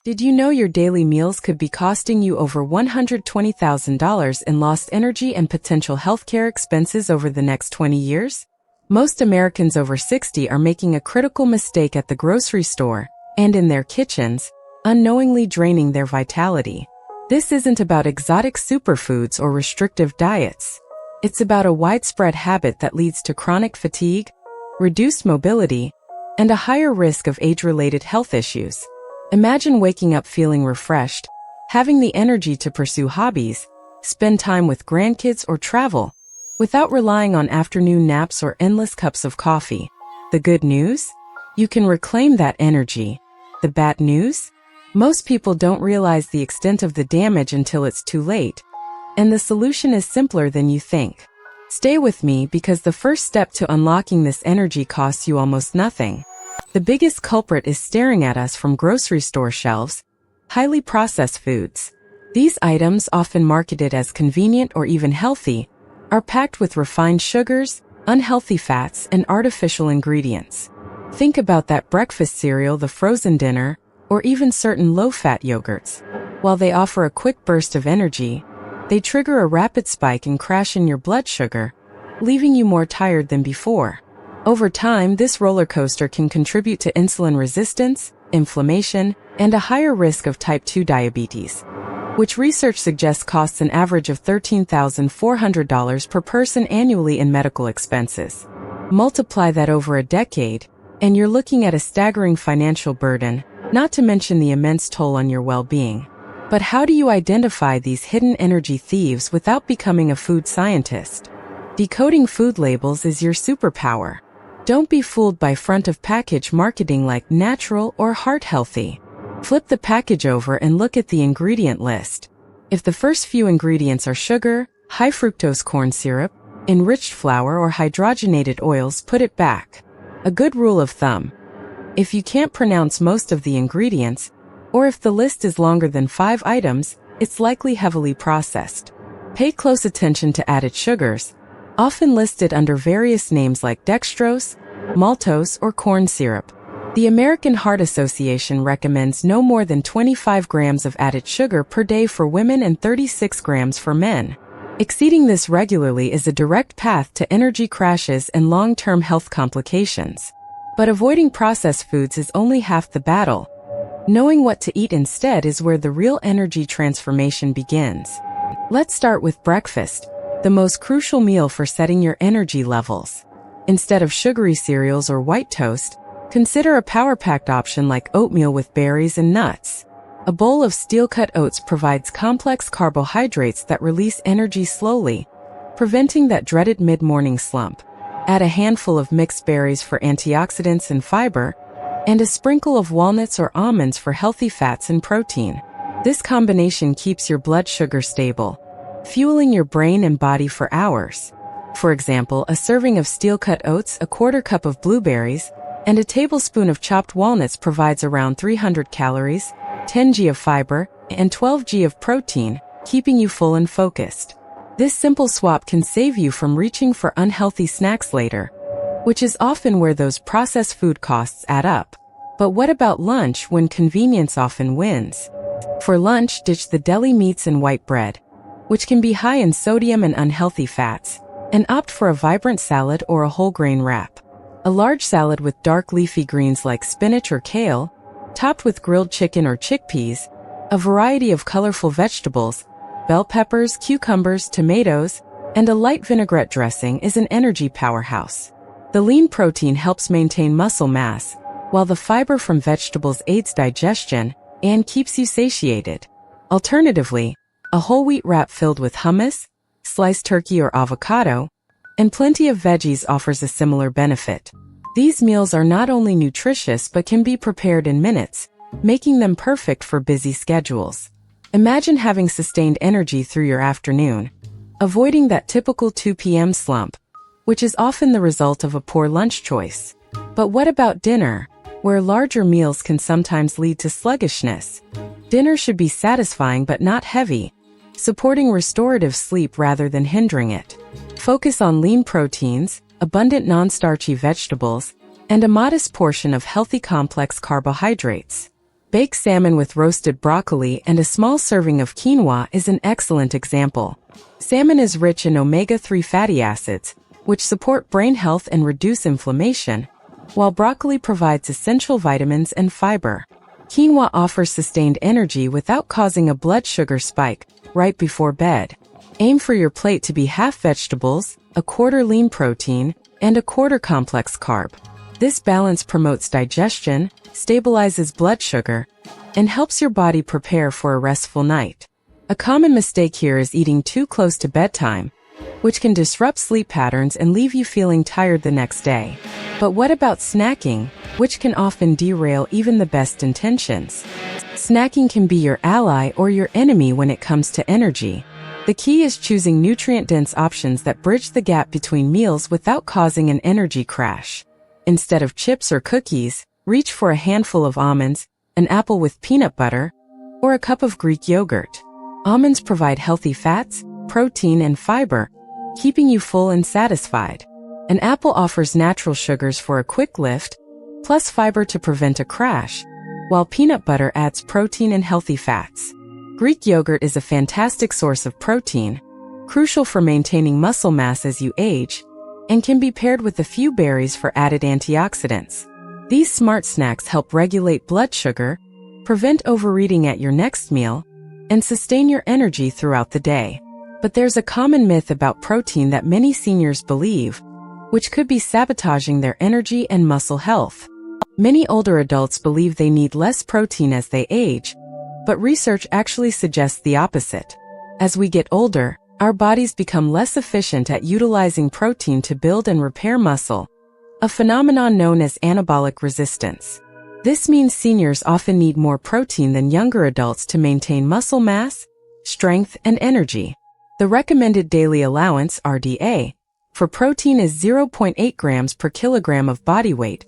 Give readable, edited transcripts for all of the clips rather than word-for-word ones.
Did you know your daily meals could be costing you over $120,000 in lost energy and potential healthcare expenses over the next 20 years? Most Americans over 60 are making a critical mistake at the grocery store and in their kitchens, unknowingly draining their vitality. This isn't about exotic superfoods or restrictive diets. It's about a widespread habit that leads to chronic fatigue, reduced mobility, and a higher risk of age-related health issues. Imagine waking up feeling refreshed, having the energy to pursue hobbies, spend time with grandkids or travel, without relying on afternoon naps or endless cups of coffee. The good news? You can reclaim that energy. The bad news? Most people don't realize the extent of the damage until it's too late. And the solution is simpler than you think. Stay with me because the first step to unlocking this energy costs you almost nothing. The biggest culprit is staring at us from grocery store shelves: highly processed foods. These items, often marketed as convenient or even healthy, are packed with refined sugars, unhealthy fats, and artificial ingredients. Think about that breakfast cereal, the frozen dinner, or even certain low-fat yogurts. While they offer a quick burst of energy, they trigger a rapid spike and crash in your blood sugar, leaving you more tired than before. Over time, this roller coaster can contribute to insulin resistance, inflammation, and a higher risk of type 2 diabetes, which research suggests costs an average of $13,400 per person annually in medical expenses. Multiply that over a decade, and you're looking at a staggering financial burden, not to mention the immense toll on your well-being. But how do you identify these hidden energy thieves without becoming a food scientist? Decoding food labels is your superpower. Don't be fooled by front-of-package marketing like natural or heart-healthy. Flip the package over and look at the ingredient list. If the first few ingredients are sugar, high-fructose corn syrup, enriched flour, or hydrogenated oils, put it back. A good rule of thumb: if you can't pronounce most of the ingredients, or if the list is longer than 5 items, it's likely heavily processed. Pay close attention to added sugars, often listed under various names like dextrose, maltose, or corn syrup. The American Heart Association recommends no more than 25 grams of added sugar per day for women and 36 grams for men. Exceeding this regularly is a direct path to energy crashes and long-term health complications. But avoiding processed foods is only half the battle. Knowing what to eat instead is where the real energy transformation begins. Let's start with breakfast, the most crucial meal for setting your energy levels. Instead of sugary cereals or white toast, consider a power-packed option like oatmeal with berries and nuts. A bowl of steel-cut oats provides complex carbohydrates that release energy slowly, preventing that dreaded mid-morning slump. Add a handful of mixed berries for antioxidants and fiber, and a sprinkle of walnuts or almonds for healthy fats and protein. This combination keeps your blood sugar stable, fueling your brain and body for hours. For example, a serving of steel-cut oats, a quarter cup of blueberries, and a tablespoon of chopped walnuts provides around 300 calories, 10 g of fiber, and 12 g of protein, keeping you full and focused. This simple swap can save you from reaching for unhealthy snacks later, which is often where those processed food costs add up. But what about lunch, when convenience often wins? For lunch, ditch the deli meats and white bread, which can be high in sodium and unhealthy fats, and opt for a vibrant salad or a whole grain wrap. A large salad with dark leafy greens like spinach or kale, topped with grilled chicken or chickpeas, a variety of colorful vegetables, bell peppers, cucumbers, tomatoes, and a light vinaigrette dressing is an energy powerhouse. The lean protein helps maintain muscle mass, while the fiber from vegetables aids digestion and keeps you satiated. Alternatively, a whole wheat wrap filled with hummus, sliced turkey or avocado, and plenty of veggies offers a similar benefit. These meals are not only nutritious but can be prepared in minutes, making them perfect for busy schedules. Imagine having sustained energy through your afternoon, avoiding that typical 2 p.m. slump, which is often the result of a poor lunch choice. But what about dinner, where larger meals can sometimes lead to sluggishness? Dinner should be satisfying but not heavy, supporting restorative sleep rather than hindering it. Focus on lean proteins, abundant non-starchy vegetables, and a modest portion of healthy complex carbohydrates. Baked salmon with roasted broccoli and a small serving of quinoa is an excellent example. Salmon is rich in omega-3 fatty acids, which support brain health and reduce inflammation, while broccoli provides essential vitamins and fiber. Quinoa offers sustained energy without causing a blood sugar spike right before bed. Aim for your plate to be half vegetables, a quarter lean protein, and a quarter complex carb. This balance promotes digestion, stabilizes blood sugar, and helps your body prepare for a restful night. A common mistake here is eating too close to bedtime, which can disrupt sleep patterns and leave you feeling tired the next day. But what about snacking, which can often derail even the best intentions? Snacking can be your ally or your enemy when it comes to energy. The key is choosing nutrient-dense options that bridge the gap between meals without causing an energy crash. Instead of chips or cookies, reach for a handful of almonds, an apple with peanut butter, or a cup of Greek yogurt. Almonds provide healthy fats, protein, and fiber, keeping you full and satisfied. An apple offers natural sugars for a quick lift, plus fiber to prevent a crash, while peanut butter adds protein and healthy fats. Greek yogurt is a fantastic source of protein, crucial for maintaining muscle mass as you age, and can be paired with a few berries for added antioxidants. These smart snacks help regulate blood sugar, prevent overeating at your next meal, and sustain your energy throughout the day. But there's a common myth about protein that many seniors believe, which could be sabotaging their energy and muscle health. Many older adults believe they need less protein as they age, but research actually suggests the opposite. As we get older, our bodies become less efficient at utilizing protein to build and repair muscle, a phenomenon known as anabolic resistance. This means seniors often need more protein than younger adults to maintain muscle mass, strength, and energy. The recommended daily allowance, RDA, for protein is 0.8 grams per kilogram of body weight,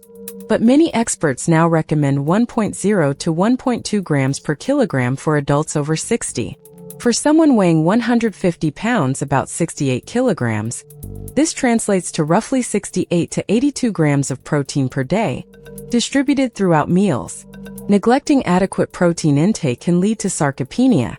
but many experts now recommend 1.0 to 1.2 grams per kilogram for adults over 60. For someone weighing 150 pounds, about 68 kilograms, this translates to roughly 68 to 82 grams of protein per day, distributed throughout meals. Neglecting adequate protein intake can lead to sarcopenia,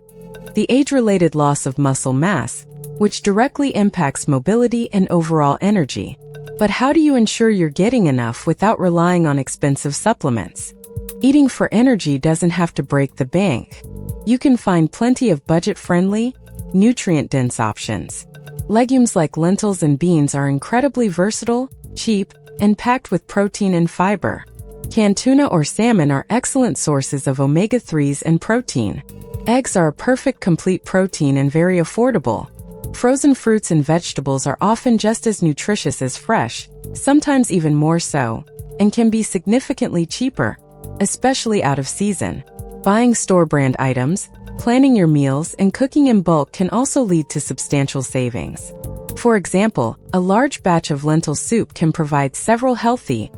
the age-related loss of muscle mass, which directly impacts mobility and overall energy. But how do you ensure you're getting enough without relying on expensive supplements? Eating for energy doesn't have to break the bank. You can find plenty of budget-friendly, nutrient-dense options. Legumes like lentils and beans are incredibly versatile, cheap, and packed with protein and fiber. Canned tuna or salmon are excellent sources of omega-3s and protein. Eggs are a perfect complete protein and very affordable. Frozen fruits and vegetables are often just as nutritious as fresh, sometimes even more so, and can be significantly cheaper, especially out of season. Buying store-brand items, planning your meals, and cooking in bulk can also lead to substantial savings. For example, a large batch of lentil soup can provide several healthy,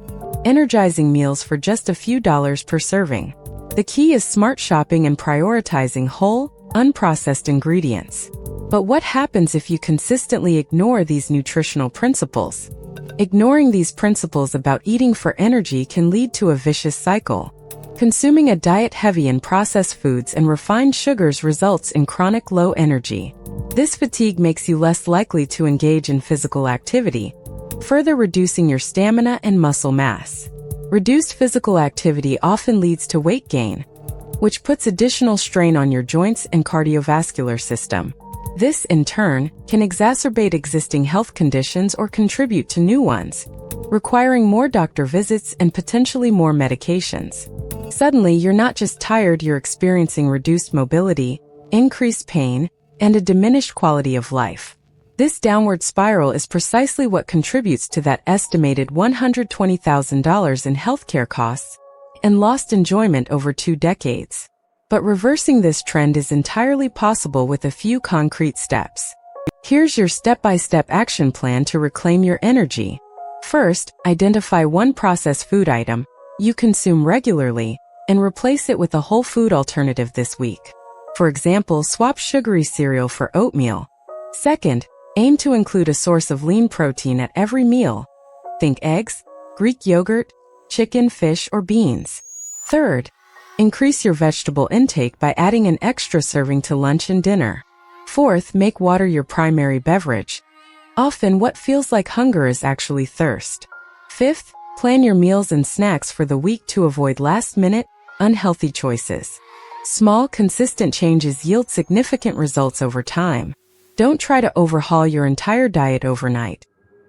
energizing meals for just a few dollars per serving. The key is smart shopping and prioritizing whole, unprocessed ingredients. But what happens if you consistently ignore these nutritional principles? Ignoring these principles about eating for energy can lead to a vicious cycle. Consuming a diet heavy in processed foods and refined sugars results in chronic low energy. This fatigue makes you less likely to engage in physical activity, further reducing your stamina and muscle mass. Reduced physical activity often leads to weight gain, which puts additional strain on your joints and cardiovascular system. This, in turn, can exacerbate existing health conditions or contribute to new ones, requiring more doctor visits and potentially more medications. Suddenly, you're not just tired, you're experiencing reduced mobility, increased pain, and a diminished quality of life. This downward spiral is precisely what contributes to that estimated $120,000 in healthcare costs and lost enjoyment over 2 decades. But reversing this trend is entirely possible with a few concrete steps. Here's your step-by-step action plan to reclaim your energy. First, identify one processed food item you consume regularly and replace it with a whole food alternative this week. For example, swap sugary cereal for oatmeal. Second, aim to include a source of lean protein at every meal. Think eggs, Greek yogurt, chicken, fish, or beans. Third, Increase your vegetable intake by adding an extra serving to lunch and dinner. 4th, make water your primary beverage. Often what feels like hunger is actually thirst. 5th, plan your meals and snacks for the week to avoid last-minute, unhealthy choices. Small, consistent changes yield significant results over time. Don't try to overhaul your entire diet overnight.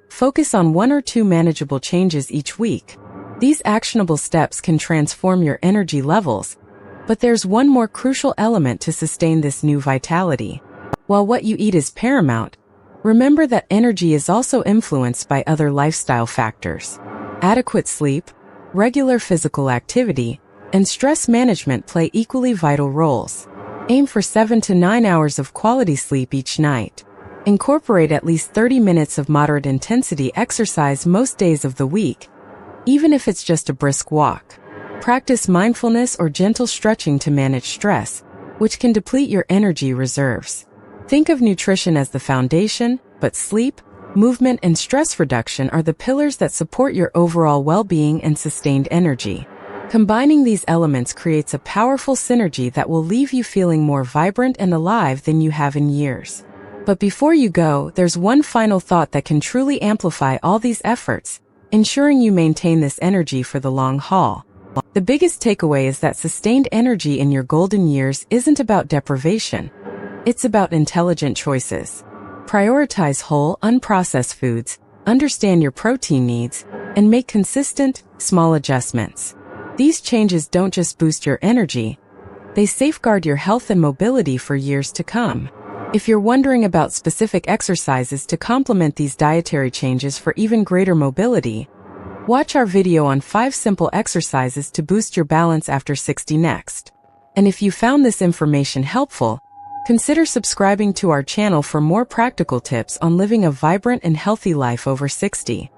Focus on 1 or 2 manageable changes each week. These actionable steps can transform your energy levels, but there's one more crucial element to sustain this new vitality. While what you eat is paramount, remember that energy is also influenced by other lifestyle factors. Adequate sleep, regular physical activity, and stress management play equally vital roles. Aim for 7 to 9 hours of quality sleep each night. Incorporate at least 30 minutes of moderate intensity exercise most days of the week, even if it's just a brisk walk. Practice mindfulness or gentle stretching to manage stress, which can deplete your energy reserves. Think of nutrition as the foundation, but sleep, movement, and stress reduction are the pillars that support your overall well-being and sustained energy. Combining these elements creates a powerful synergy that will leave you feeling more vibrant and alive than you have in years. But before you go, there's one final thought that can truly amplify all these efforts, ensuring you maintain this energy for the long haul. The biggest takeaway is that sustained energy in your golden years isn't about deprivation. It's about intelligent choices. Prioritize whole, unprocessed foods, understand your protein needs, and make consistent, small adjustments. These changes don't just boost your energy, they safeguard your health and mobility for years to come. If you're wondering about specific exercises to complement these dietary changes for even greater mobility, watch our video on 5 simple exercises to boost your balance after 60 next. And if you found this information helpful, consider subscribing to our channel for more practical tips on living a vibrant and healthy life over 60.